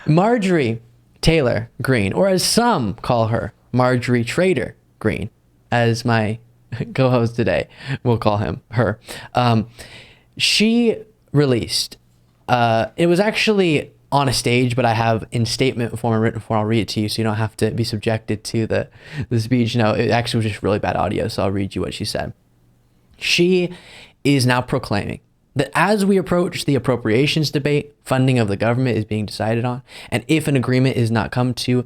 Marjorie Taylor Greene, or as some call her, Marjorie Trader Greene, as my co-host today will call her. She released, it was actually on a stage, but I have in statement form and written form. I'll read it to you so you don't have to be subjected to the speech. No, it actually was just really bad audio, so I'll read you what she said. She is now proclaiming that as we approach the appropriations debate, funding of the government is being decided on, and if an agreement is not come to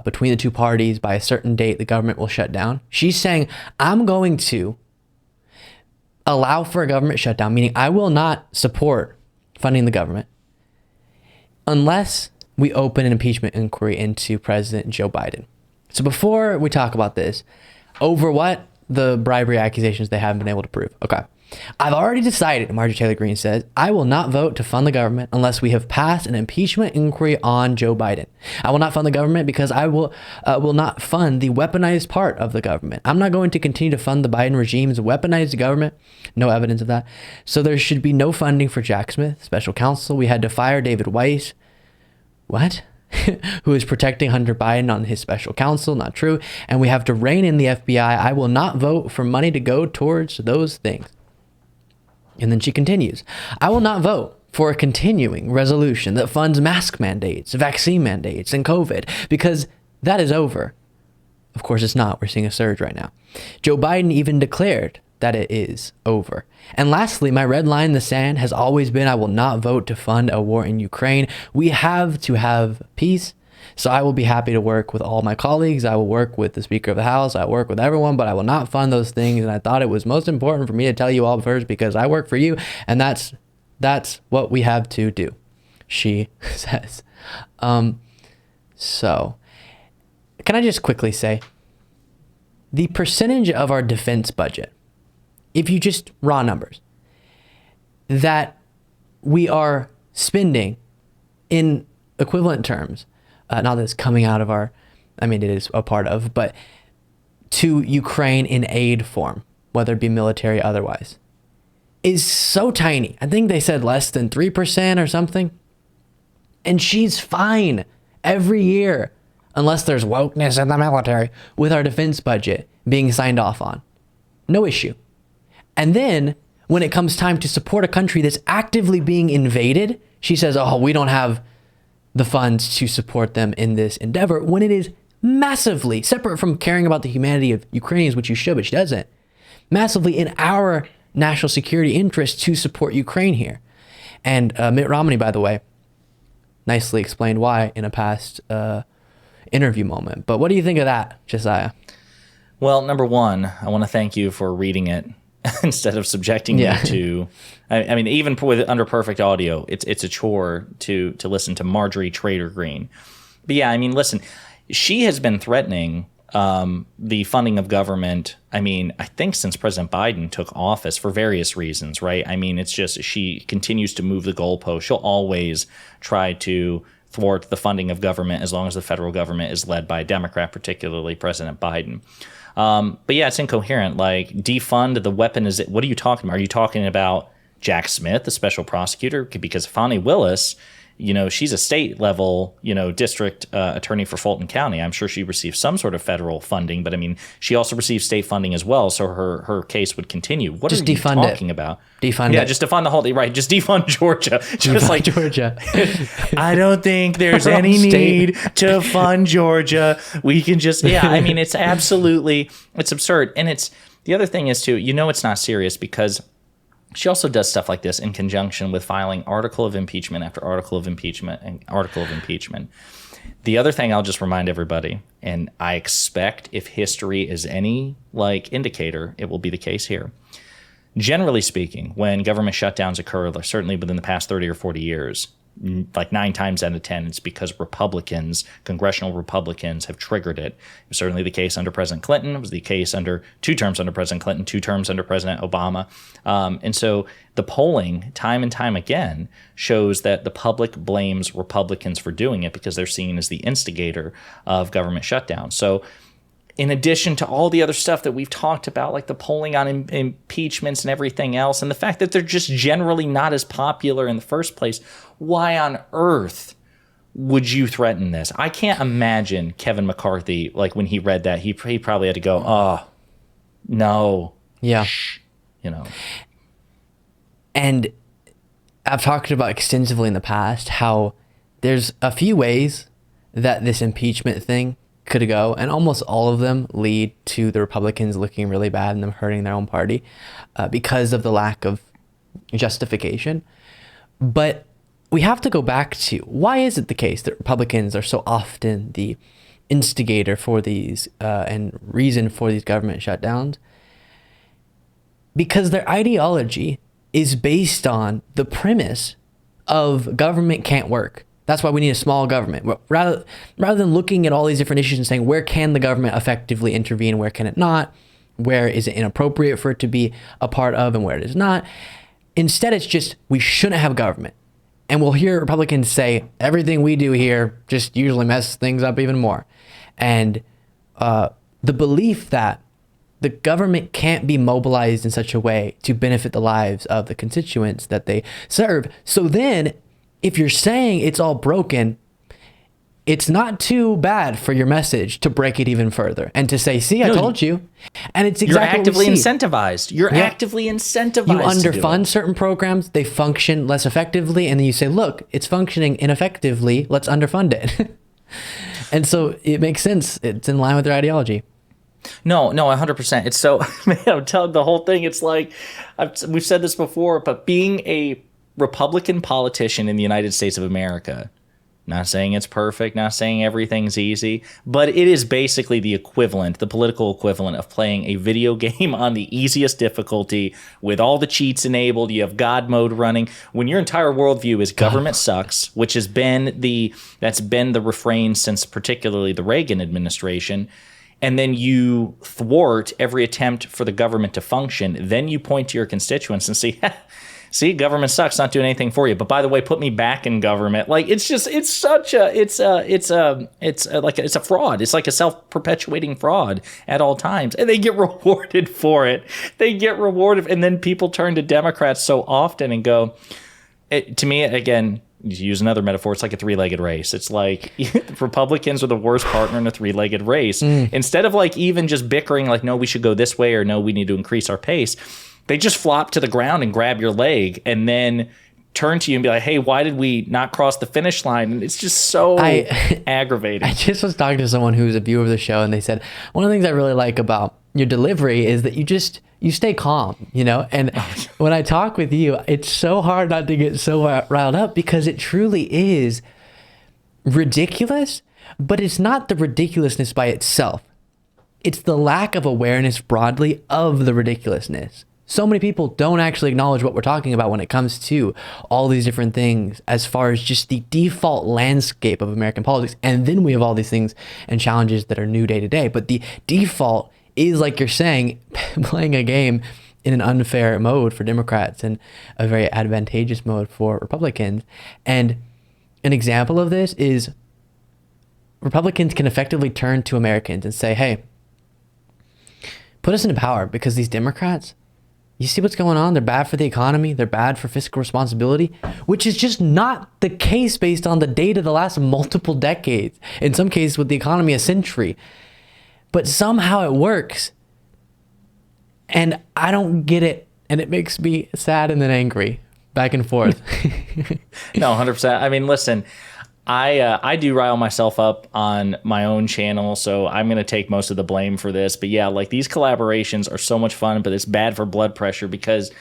between the two parties by a certain date, the government will shut down. She's saying, I'm going to allow for a government shutdown, meaning I will not support funding the government unless we open an impeachment inquiry into President Joe Biden. So before we talk about this, over what the bribery accusations they haven't been able to prove. Okay. I've already decided, Marjorie Taylor Greene says, I will not vote to fund the government unless we have passed an impeachment inquiry on Joe Biden. I will not fund the government because I will not fund the weaponized part of the government. I'm not going to continue to fund the Biden regime's weaponized government. No evidence of that. So there should be no funding for Jack Smith, special counsel. We had to fire David Weiss. What? Who is protecting Hunter Biden on his special counsel. Not true. And we have to rein in the FBI. I will not vote for money to go towards those things. And then she continues, I will not vote for a continuing resolution that funds mask mandates, vaccine mandates, and COVID, because that is over. Of course, it's not. We're seeing a surge right now. Joe Biden even declared that it is over. And lastly, my red line in the sand has always been, I will not vote to fund a war in Ukraine. We have to have peace. So I will be happy to work with all my colleagues. I will work with the Speaker of the House. I work with everyone, but I will not fund those things. And I thought it was most important for me to tell you all first because I work for you. And that's what we have to do, she says. So can I just quickly say the percentage of our defense budget, if you just raw numbers, that we are spending in equivalent terms, not that it's coming out of our, I mean, it is a part of, but to Ukraine in aid form, whether it be military or otherwise, is so tiny. I think they said less than 3% or something. And she's fine every year, unless there's wokeness in the military, with our defense budget being signed off on. No issue. And then when it comes time to support a country that's actively being invaded, she says, oh, we don't have the funds to support them in this endeavor, when it is massively separate from caring about the humanity of Ukrainians, which you should, but she doesn't, massively in our national security interest to support Ukraine here. And Mitt Romney, by the way, nicely explained why in a past interview moment. But what do you think of that, Josiah? Well, number one, I want to thank you for reading it instead of subjecting me to. I mean, even under perfect audio, it's a chore to listen to Marjorie Taylor Greene. But yeah, I mean, listen, she has been threatening the funding of government. I mean, I think since President Biden took office for various reasons, right? I mean, it's just she continues to move the goalpost. She'll always try to thwart the funding of government as long as the federal government is led by a Democrat, particularly President Biden. But yeah, it's incoherent. Like, defund the weapon. What are you talking about? Are you talking about Jack Smith, the special prosecutor? Because Fani Willis, you know, she's a state level, you know, district attorney for Fulton County. I'm sure she received some sort of federal funding, but I mean, she also received state funding as well. So her case would continue. What just are you talking about? Defund it. Just defund the whole thing. Right. Just defund Georgia. Just defund like Georgia. I don't think there's any need to fund Georgia. We can just, I mean, it's absurd. And the other thing is too, you know, it's not serious because she also does stuff like this in conjunction with filing article of impeachment after article of impeachment and article of impeachment. The other thing I'll just remind everybody, and I expect if history is any like indicator, it will be the case here. Generally speaking, when government shutdowns occur, certainly within the past 30 or 40 years, like 9 times out of 10, it's because congressional Republicans have triggered it. It was certainly the case under President Clinton. It was the case under 2 terms under President Clinton, 2 terms under President Obama. And so the polling, time and time again, shows that the public blames Republicans for doing it because they're seen as the instigator of government shutdown. So in addition to all the other stuff that we've talked about, like the polling on impeachments and everything else, and the fact that they're just generally not as popular in the first place, why on earth would you threaten this? I can't imagine Kevin McCarthy, like when he read that, he probably had to go, oh, no. Yeah. Shh, you know. And I've talked about extensively in the past how there's a few ways that this impeachment thing could go, and almost all of them lead to the Republicans looking really bad and them hurting their own party because of the lack of justification. But we have to go back to, why is it the case that Republicans are so often the instigator for these and reason for these government shutdowns? Because their ideology is based on the premise of government can't work. That's why we need a small government. Rather than looking at all these different issues and saying, where can the government effectively intervene, where can it not? Where is it inappropriate for it to be a part of and where it is not? Instead, it's just, we shouldn't have government. And we'll hear Republicans say, everything we do here just usually messes things up even more. And the belief that the government can't be mobilized in such a way to benefit the lives of the constituents that they serve. So then, if you're saying it's all broken, it's not too bad for your message to break it even further and to say, see, I told you. And it's exactly you're actively what we see. incentivized. You're actively incentivized. You underfund certain programs, they function less effectively, and then you say, look, it's functioning ineffectively, let's underfund it. And so it makes sense. It's in line with their ideology. No, 100%. It's so, man, I'm telling the whole thing. It's like, we've said this before, but being a Republican politician in the United States of America, not saying it's perfect, not saying everything's easy, but it is basically the equivalent, the political equivalent of playing a video game on the easiest difficulty with all the cheats enabled. You have God mode running. When your entire worldview is government sucks, which has been that's been the refrain since particularly the Reagan administration, and then you thwart every attempt for the government to function, then you point to your constituents and say, see, government sucks, not doing anything for you. But by the way, put me back in government. Like, it's a fraud. It's like a self-perpetuating fraud at all times. And they get rewarded for it. They get rewarded. And then people turn to Democrats so often and go, to me, again, to use another metaphor, it's like a three-legged race. It's like Republicans are the worst partner in a three-legged race. Instead of like even just bickering like, no, we should go this way, or no, we need to increase our pace, they just flop to the ground and grab your leg and then turn to you and be like, hey, why did we not cross the finish line? And it's just so aggravating. I just was talking to someone who's a viewer of the show, and they said, one of the things I really like about your delivery is that you stay calm, you know? And when I talk with you, it's so hard not to get so riled up, because it truly is ridiculous, but it's not the ridiculousness by itself. It's the lack of awareness broadly of the ridiculousness. So many people don't actually acknowledge what we're talking about when it comes to all these different things as far as just the default landscape of American politics. And then we have all these things and challenges that are new day to day. But the default is, like you're saying, playing a game in an unfair mode for Democrats and a very advantageous mode for Republicans. And an example of this is Republicans can effectively turn to Americans and say, hey, put us into power, because these Democrats, you see what's going on? They're bad for the economy. They're bad for fiscal responsibility, which is just not the case based on the data the last multiple decades. In some cases, with the economy, a century. But somehow it works. And I don't get it. And it makes me sad and then angry, back and forth. No, 100%. I mean, listen, I do rile myself up on my own channel, so I'm going to take most of the blame for this. But yeah, like, these collaborations are so much fun, but it's bad for blood pressure, because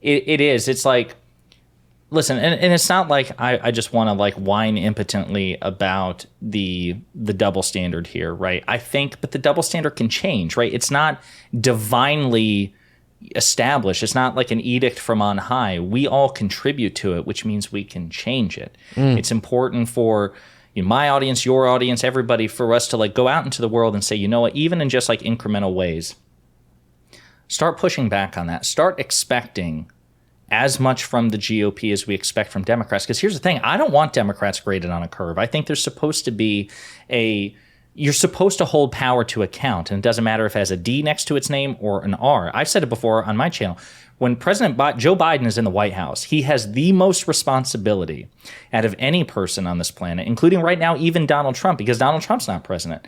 it is. It's like, listen, and it's not like I just want to like whine impotently about the double standard here, right? I think, but the double standard can change, right? It's not divinely established. It's not like an edict from on high. We all contribute to it, which means we can change it. It's important for my audience, your audience, everybody, for us to like go out into the world and say, you know what, even in just like incremental ways, start pushing back on that. Start expecting as much from the GOP as we expect from Democrats. Because here's the thing, I don't want Democrats graded on a curve. I think there's supposed to be a you're supposed to hold power to account, and it doesn't matter if it has a D next to its name or an R. I've said it before on my channel. When Joe Biden is in the White House, he has the most responsibility out of any person on this planet, including right now even Donald Trump, because Donald Trump's not president,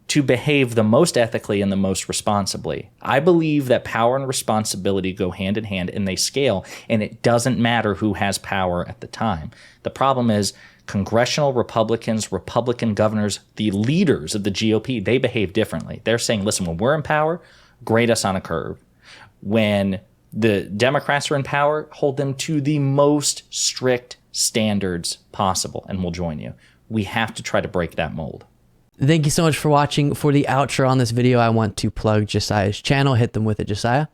to behave the most ethically and the most responsibly. I believe that power and responsibility go hand in hand, and they scale, and it doesn't matter who has power at the time. The problem is congressional Republicans, Republican governors, the leaders of the GOP, they behave differently. They're saying, listen, when we're in power, grade us on a curve. When the Democrats are in power, hold them to the most strict standards possible, and we'll join you. We have to try to break that mold. Thank you so much for watching. For the outro on this video, I want to plug Josiah's channel. Hit them with it, Josiah.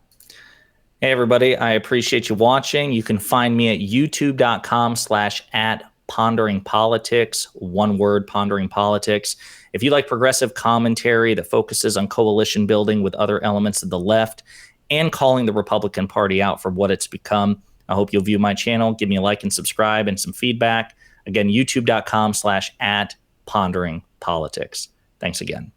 Hey, everybody. I appreciate you watching. You can find me at youtube.com/@ponderingpolitics. One word, pondering politics. If you like progressive commentary that focuses on coalition building with other elements of the left and calling the Republican Party out for what it's become, I hope you'll view my channel. Give me a like and subscribe and some feedback. Again, youtube.com/@ponderingpolitics. Thanks again.